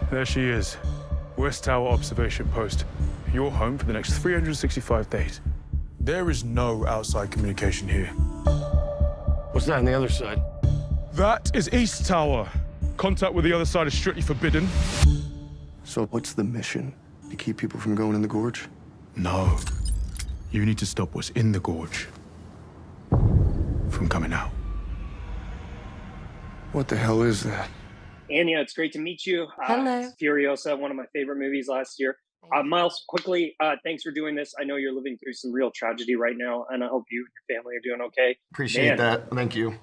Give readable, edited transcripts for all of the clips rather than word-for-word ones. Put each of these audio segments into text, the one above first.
There she is. West Tower Observation Post. Your home for the next 365 days. There is no outside communication here. What's that on the other side? That is East Tower. Contact with the other side is strictly forbidden. So what's the mission? To keep people from going in the gorge? No. You need to stop what's in the gorge from coming out. What the hell is that? Anya, it's great to meet you. Hello. Furiosa, one of my favorite movies last year. Miles, quickly, thanks for doing this. I know you're living through some real tragedy right now, and I hope you and your family are doing okay. Appreciate that. Thank you.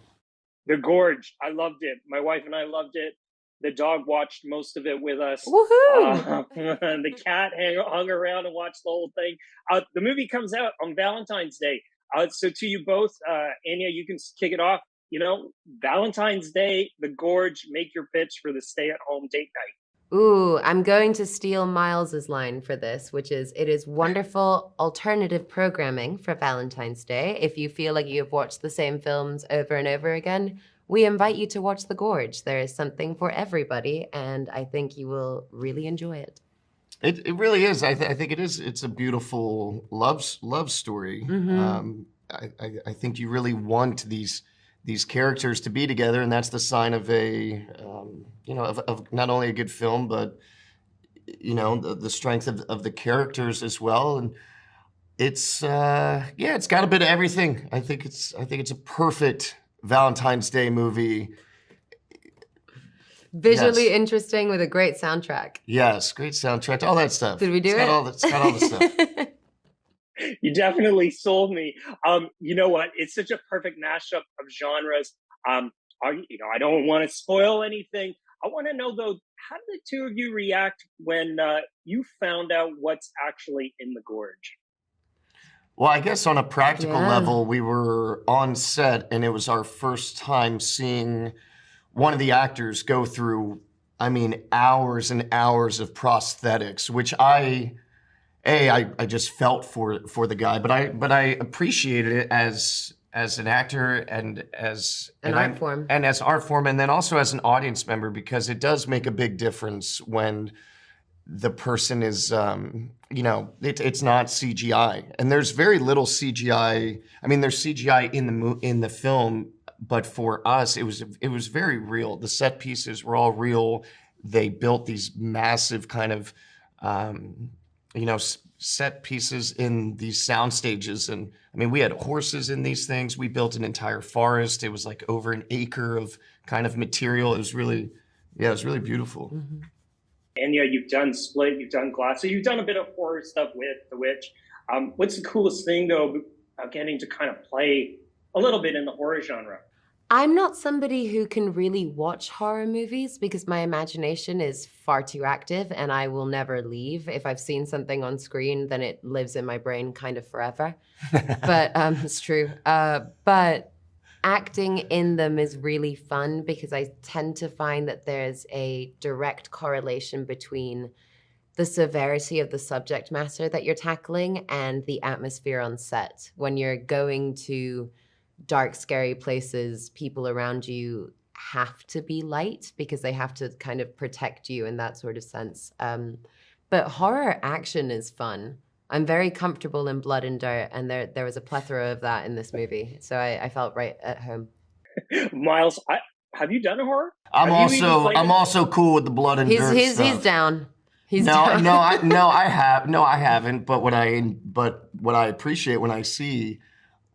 The Gorge, I loved it. My wife and I loved it. The dog watched most of it with us. Woohoo! The cat hung around and watched the whole thing. The movie comes out on Valentine's Day. So to you both, Anya, you can kick it off. You know, Valentine's Day, The Gorge, make your pitch for the stay-at-home date night. Ooh, I'm going to steal Miles's line for this, which is, it is wonderful alternative programming for Valentine's Day. If you feel like you have watched the same films over and over again, we invite you to watch The Gorge. There is something for everybody, and I think you will really enjoy it. It really is. I think it is. It's a beautiful love story. Mm-hmm. I think you really want these characters to be together, and that's the sign of a of not only a good film, but the strength of the characters as well. And it's it's got a bit of everything. I think it's a perfect Valentine's Day movie. Visually interesting with a great soundtrack. Yes, great soundtrack, all that stuff. Did we do it? It's got all the stuff. You definitely sold me. You know what? It's such a perfect mashup of genres. I don't want to spoil anything. I want to know, though, how did the two of you react when you found out what's actually in the Gorge? Well, I guess on a practical level, we were on set, and it was our first time seeing one of the actors go through, hours and hours of prosthetics, which I just felt for the guy, but I appreciated it as an actor and as an art form, and then also as an audience member, because it does make a big difference when the person is it's not CGI, and there's very little CGI. There's CGI in the film, but for us it was very real. The set pieces were all real. They built these massive kind of set pieces in these sound stages. And we had horses in these things. We built an entire forest. It was like over an acre of kind of material. It was really beautiful. Mm-hmm. Anya, you've done Split, you've done Glass, so you've done a bit of horror stuff with The Witch. What's the coolest thing, though, about getting to kind of play a little bit in the horror genre? I'm not somebody who can really watch horror movies because my imagination is far too active and I will never leave. If I've seen something on screen, then it lives in my brain kind of forever. But it's true. But acting in them is really fun because I tend to find that there's a direct correlation between the severity of the subject matter that you're tackling and the atmosphere on set. When you're going to dark, scary places, people around you have to be light because they have to kind of protect you in that sort of sense. But horror action is fun. I'm very comfortable in blood and dirt, and there was a plethora of that in this movie. So I felt right at home. Miles, have you done a horror? I'm also cool with the blood and dirt stuff. He's down. Down. I haven't. But what I appreciate when I see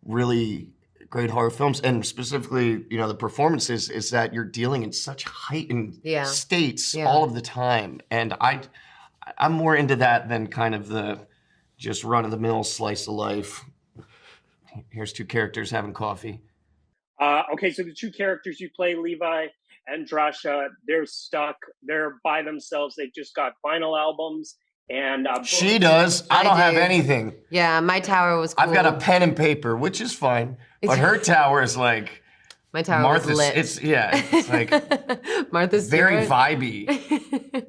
really great horror films, and specifically, the performances, is that you're dealing in such heightened states all of the time. And I'm more into that than kind of the just run-of-the-mill slice of life. Here's two characters having coffee. Okay, so the two characters you play, Levi and Drasha, they're stuck. They're by themselves. They've just got vinyl albums. And she does. I don't have anything. Yeah, my tower was cool. I've got a pen and paper, which is fine. But her tower is like my tower Martha's, was lit. It's like Martha's very vibey.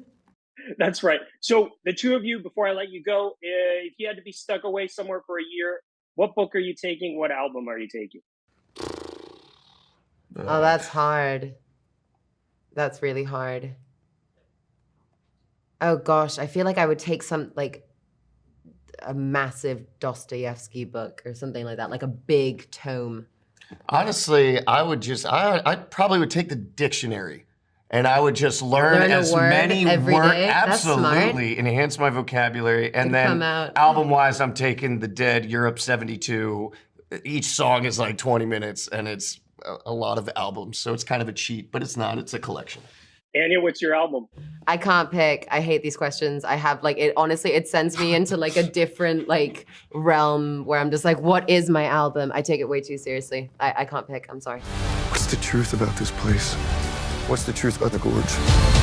That's right. So the two of you, before I let you go, if you had to be stuck away somewhere for a year, what book are you taking? What album are you taking? Oh, that's hard. That's really hard. Oh gosh, I feel like I would take some like a massive Dostoevsky book or something like that, like a big tome. Honestly, I probably would take the dictionary. And I would just learn a as word many every words. day? That's smart. Absolutely. Enhance my vocabulary. And Could then come out. album-wise, I'm taking The Dead, Europe 72. Each song is like 20 minutes, and it's a lot of albums. So it's kind of a cheat, but it's not. It's a collection. Anya, what's your album? I can't pick. I hate these questions. I have like it honestly, it sends me into like a different like realm where I'm just like, what is my album? I take it way too seriously. I can't pick. I'm sorry. What's the truth about this place? What's the truth about the Gorge?